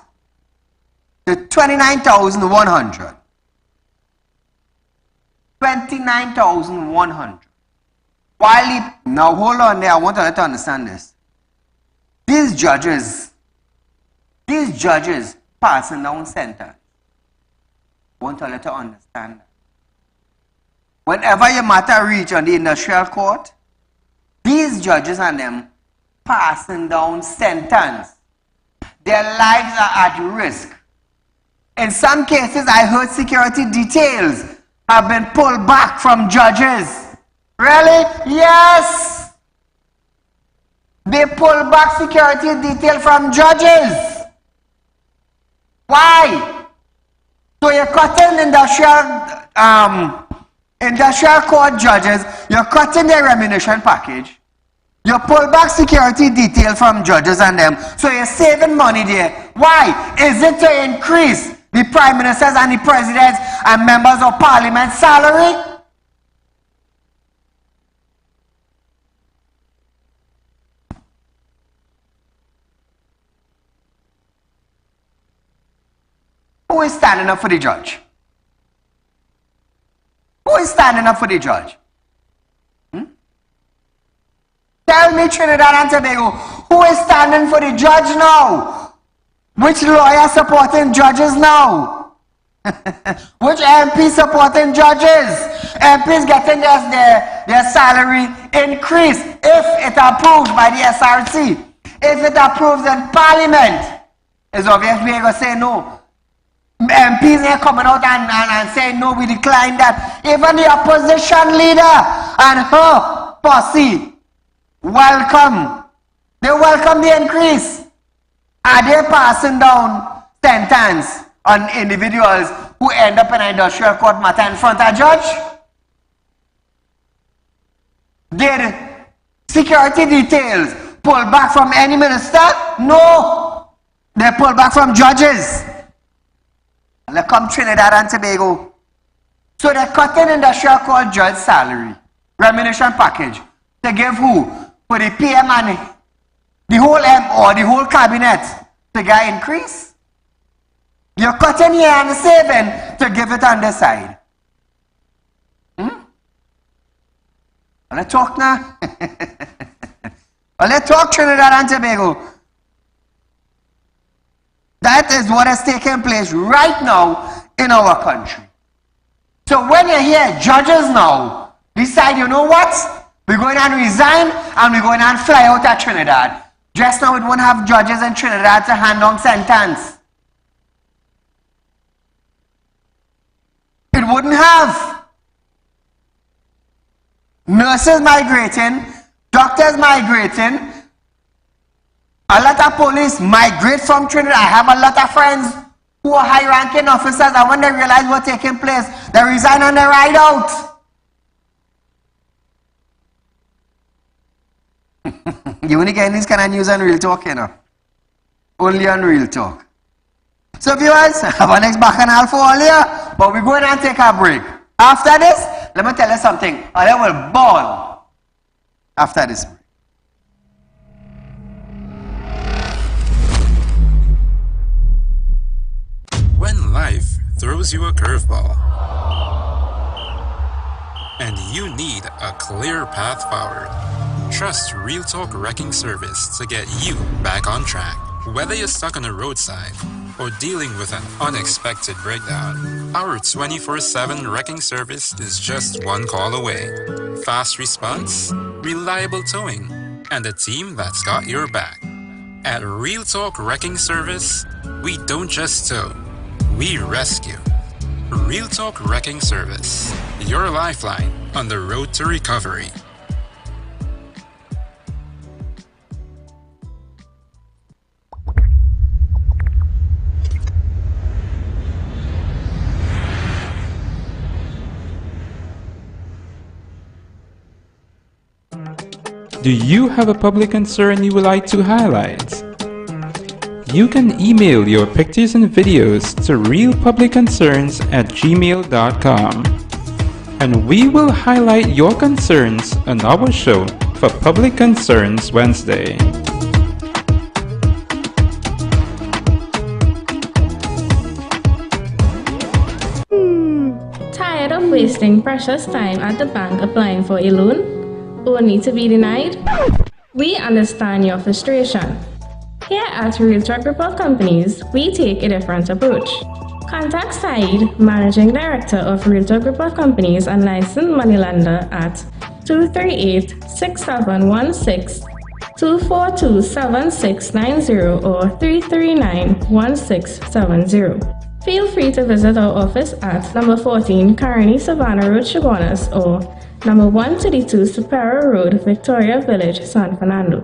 to $29,100. $29,100. Now hold on there, I want you to understand this. These judges passing down sentence. I want you to understand that. Whenever your matter reach on the industrial court, these judges and them passing down sentence. Their lives are at risk. In some cases, I heard security details have been pulled back from judges. Really? Yes. They pull back security detail from judges. Why? So you're cutting industrial court judges, you're cutting their remuneration package, you pull back security detail from judges and them, so you're saving money there. Why? Is it to increase the prime ministers and the presidents and members of parliament salary? Who is standing up for the judge? Who is standing up for the judge? Tell me, Trinidad and Tobago, who is standing for the judge now? Which lawyer supporting judges now? Which MP supporting judges? MPs getting their salary increased if it approved by the SRC. If it approves in Parliament, it's obvious we're going to say no. MPs are coming out and saying no, we decline that. Even the opposition leader and her posse welcome. They welcome the increase. Are they passing down sentence on individuals who end up in an industrial court matter in front of a judge? Did security details pull back from any minister? No. They pull back from judges. Let's come Trinidad and Tobago. So they're cutting industrial court judge salary, remuneration package, to give who? For the PM and the whole or the whole cabinet to get increase. You're cutting here and saving to give it on the side. Let's talk now. Let's talk Trinidad and Tobago. That is what is taking place right now in our country. So when you hear judges now decide, you know what? We're going to resign and we're going to fly out at Trinidad. Just now we won't have judges in Trinidad to hand down sentence. It wouldn't have. Nurses migrating, doctors migrating, a lot of police migrate from Trinidad. I have a lot of friends who are high-ranking officers, and when they realize what's taking place, they resign and they ride out. You only get this kind of news on Real Talk, you know. Only on Real Talk. So viewers, have a next bacchanal for all here. but we're going to take a break. After this, let me tell you something. I will ball after this break. When life throws you a curveball and you need a clear path forward, trust Real Talk Wrecking Service to get you back on track. Whether you're stuck on the roadside or dealing with an unexpected breakdown, our 24/7 wrecking service is just one call away. Fast response, reliable towing, and a team that's got your back. At Real Talk Wrecking Service, we don't just tow, we rescue. Real Talk Wrecking Service, your lifeline on the road to recovery. Do you have a public concern you would like to highlight? You can email your pictures and videos to realpublicconcerns@gmail.com, and we will highlight your concerns on our show for Public Concerns Wednesday. Tired of wasting precious time at the bank applying for a loan, only to be denied? We understand your frustration. Here at Real Talk Group of Companies, we take a different approach. Contact Saieed, Managing Director of Real Talk Group of Companies and licensed moneylender at 238-6716, 242-7690 or 339-1670. Feel free to visit our office at number 14 Carnival Savannah Road, Chaguanas, or number 132 Paria Road, Victoria Village, San Fernando.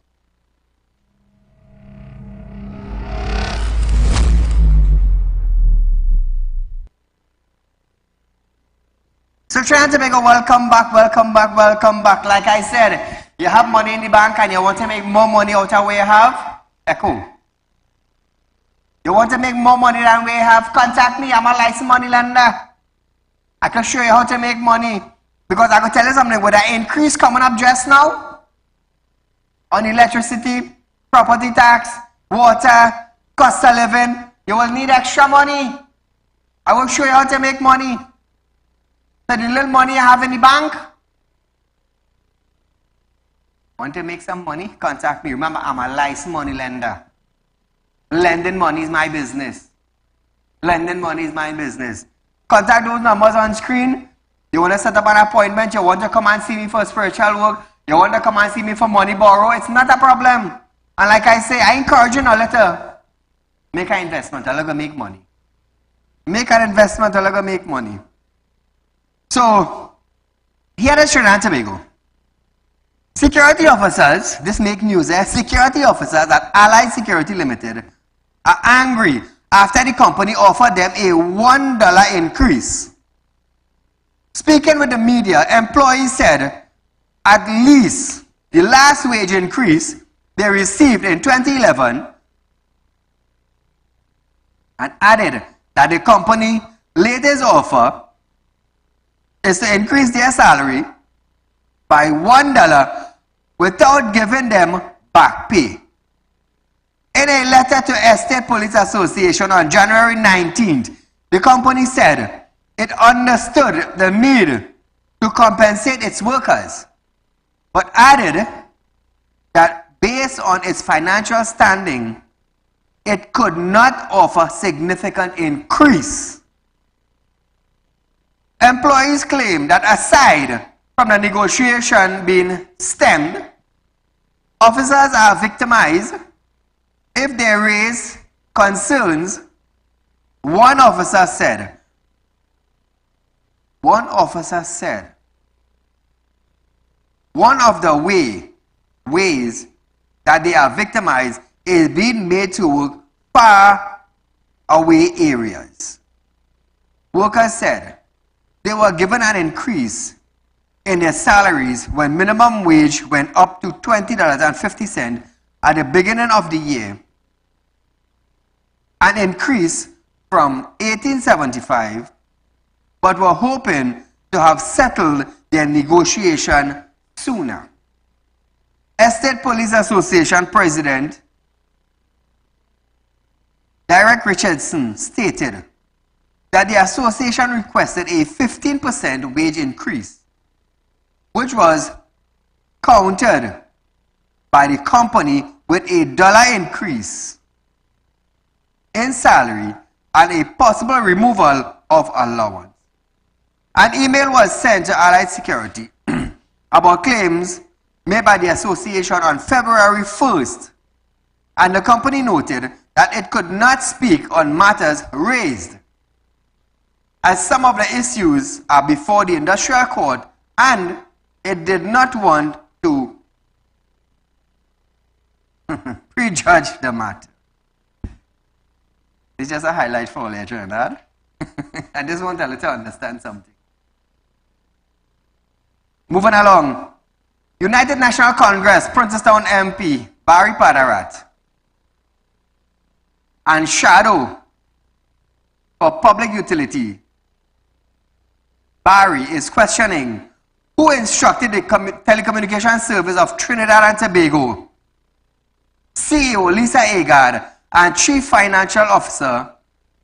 So Trinidad and Tobago, welcome back, welcome back, welcome back. Like I said, you have money in the bank and you want to make more money out of what you have? Echo. You want to make more money than we have? Contact me, I'm a licensed money lender. I can show you how to make money. Because I can tell you something, with an increase coming up just now on electricity, property tax, water, cost of living, you will need extra money. I will show you how to make money. So the little money you have in the bank, want to make some money? Contact me. Remember, I'm a licensed money lender. Lending money is my business. Lending money is my business. Contact those numbers on screen. You want to set up an appointment, you want to come and see me for spiritual work, you want to come and see me for money borrow, it's not a problem. And like I say, I encourage you now, let make an investment, I'll make money. Make an investment, I'll make money. So, here at Trinidad and Tobago, security officers, this make news, security officers at Allied Security Limited are angry after the company offered them a $1 increase. Speaking with the media, employees said at least the last wage increase they received in 2011 and added that the company latest offer is to increase their salary by $1 without giving them back pay. In a letter to Estate Police Association on January 19th, the company said it understood the need to compensate its workers, but added that based on its financial standing, it could not offer significant increase. Employees claim that aside from the negotiation being stemmed, officers are victimized if they raise concerns. One officer said, one of the ways that they are victimized is being made to work far away areas. Workers said they were given an increase in their salaries when minimum wage went up to $20.50 at the beginning of the year, an increase from $18.75 but were hoping to have settled their negotiation sooner. Estate Police Association President Derek Richardson stated that the association requested a 15% wage increase, which was countered by the company with a $1 increase in salary and a possible removal of allowance. An email was sent to Allied Security about claims made by the association on February 1st, and the company noted that it could not speak on matters raised, as some of the issues are before the industrial court and it did not want to prejudge the matter. It's just a highlight for all your Trinidad. I just want you to understand something. Moving along. United National Congress, Princeton MP, Barry Padarat, and Shadow for Public Utility, Barry, is questioning who instructed the telecommunication service of Trinidad and Tobago, CEO Lisa Agard, and Chief Financial Officer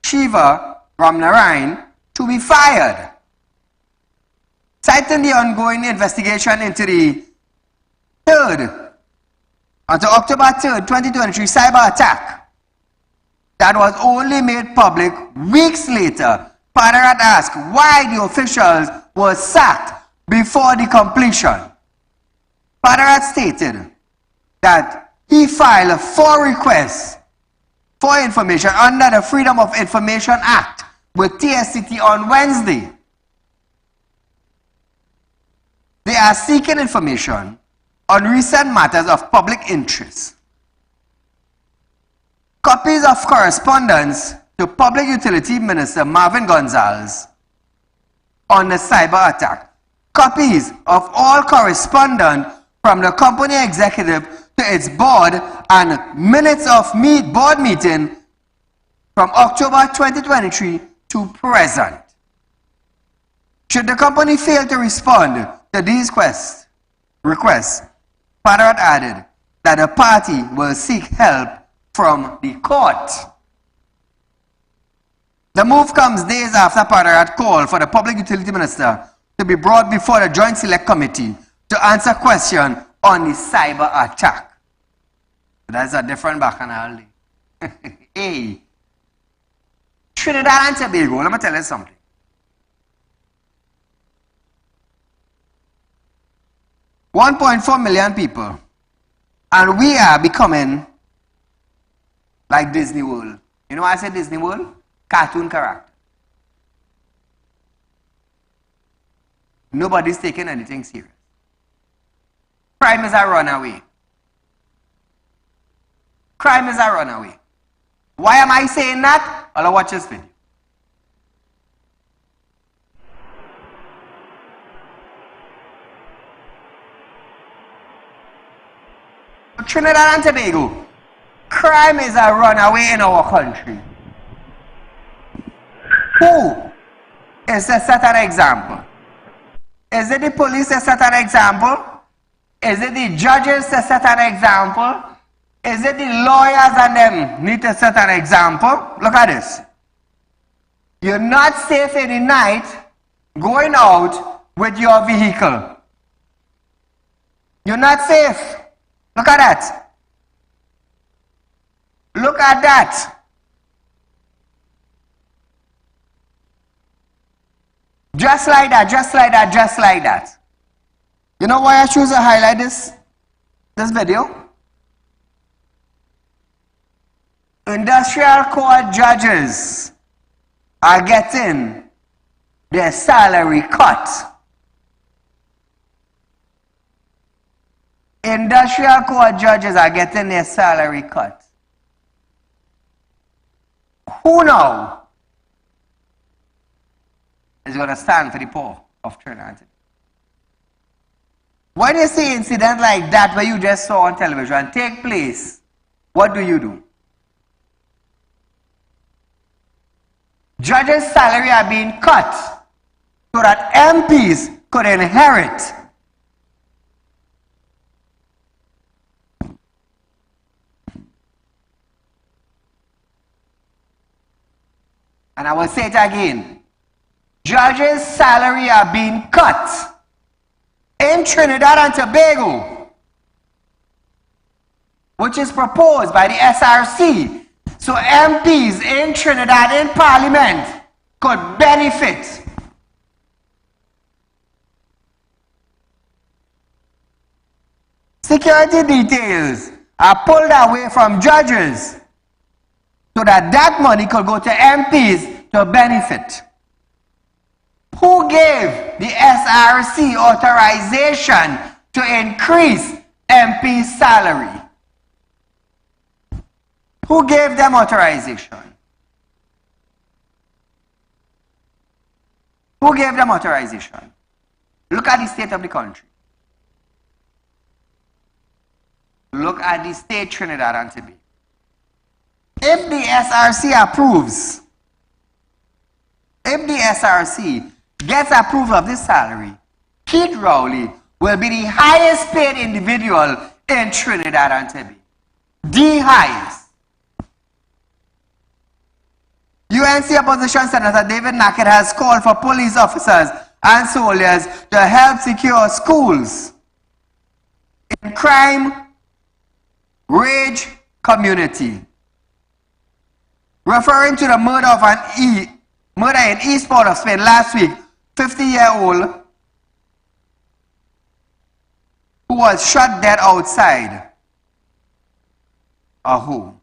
Shiva Ramnarayan to be fired, citing the ongoing investigation into the until October 3rd, 2023 cyber attack that was only made public weeks later. Padarat asked why the officials were sacked before the completion. Padarat stated that he filed 4 requests for information under the Freedom of Information Act with TSCT on Wednesday. They are seeking information on recent matters of public interest. Copies of correspondence to Public Utility Minister Marvin Gonzalez on the cyber attack. Copies of all correspondence from the company executive to its board and minutes of board meeting from October 2023 to present. Should the company fail to respond to these requests, Padarat added that the party will seek help from the court. The move comes days after Padarat called for the Public Utility Minister to be brought before the Joint Select Committee to answer questions on the cyber attack. That's a different bacchanal. Hey, Trinidad and Tobago, let me tell you something. $1.4 million people, and we are becoming like Disney World. You know why I say Disney World? Cartoon character. Nobody's taking anything serious. Crime is a runaway. Crime is a runaway. Why am I saying that? I'll watch this video. Trinidad and Tobago, crime is a runaway in our country. Who is to set an example? Is it the police to set an example? Is it the judges to set an example? Is it the lawyers and them need to set an example? Look at this. You're not safe in the night going out with your vehicle. You're not safe. Look at that. Look at that. Just like that, just like that, just like that. You know why I choose to highlight this video? Industrial court judges are getting their salary cut. Industrial court judges are getting their salary cut. Who now is going to stand for the poor of Trinidad? When you see an incident like that where you just saw on television take place, what do? Judges' salary are being cut so that MPs could inherit. And I will say it again. Judges' salary are being cut in Trinidad and Tobago, which is proposed by the SRC. So MPs in Trinidad in Parliament could benefit. Security details are pulled away from judges so that that money could go to MPs to benefit. Who gave the SRC authorization to increase MP's salary? Who gave them authorization? Who gave them authorization? Look at the state of the country. Look at the state Trinidad and Tobago. If the SRC approves, if the SRC gets approval of this salary, Keith Rowley will be the highest paid individual in Trinidad and Tobago. The highest. UNC Opposition Senator David Nackett has called for police officers and soldiers to help secure schools in crime-rage community. Referring to the murder of murder in East Port of Spain last week, 50-year-old who was shot dead outside a home.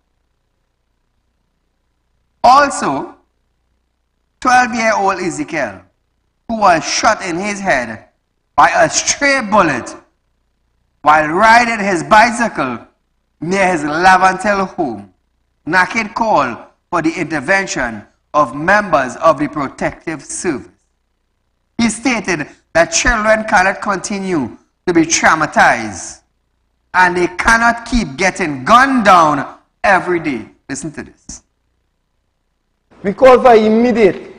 Also, 12-year-old Ezekiel, who was shot in his head by a stray bullet while riding his bicycle near his Lavantel home. Nackett called for the intervention of members of the protective service. He stated that children cannot continue to be traumatized and they cannot keep getting gunned down every day. Listen to this. We call for immediate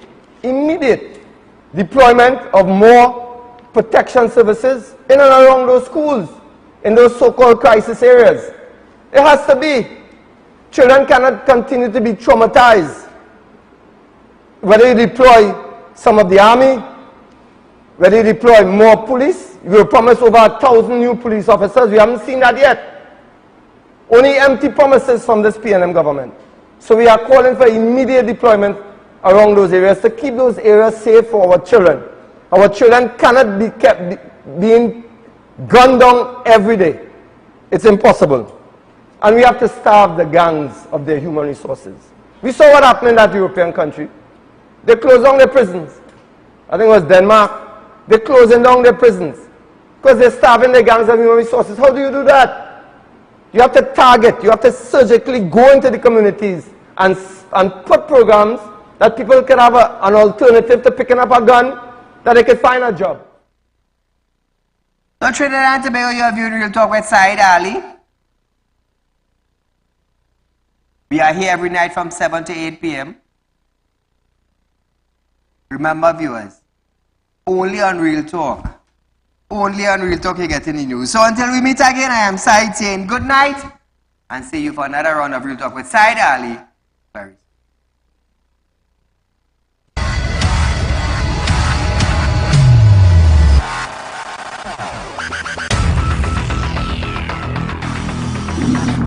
deployment of more protection services in and around those schools, in those so-called crisis areas. It has to be. Children cannot continue to be traumatized. Whether you deploy some of the army, whether you deploy more police, you will promise over 1,000 new police officers. We haven't seen that yet. Only empty promises from this PNM government. So we are calling for immediate deployment around those areas to keep those areas safe for our children. Our children cannot be kept being gunned down every day. It's impossible. And we have to starve the gangs of their human resources. We saw what happened in that European country. They closed down their prisons. I think it was Denmark. They're closing down their prisons because they're starving the gangs of human resources. How do you do that? You have to target, you have to surgically go into the communities and put programs that people can have an alternative to picking up a gun, that they can find a job. So Trinidad and Tobago, you have viewed Real Talk with Saieed Ali. We are here every night from 7 to 8 p.m. Remember, viewers, only on Real Talk. Only on Real Talk you get any news. So until we meet again, I am Saieed saying good night and see you for another round of Real Talk with Saieed Ali very soon.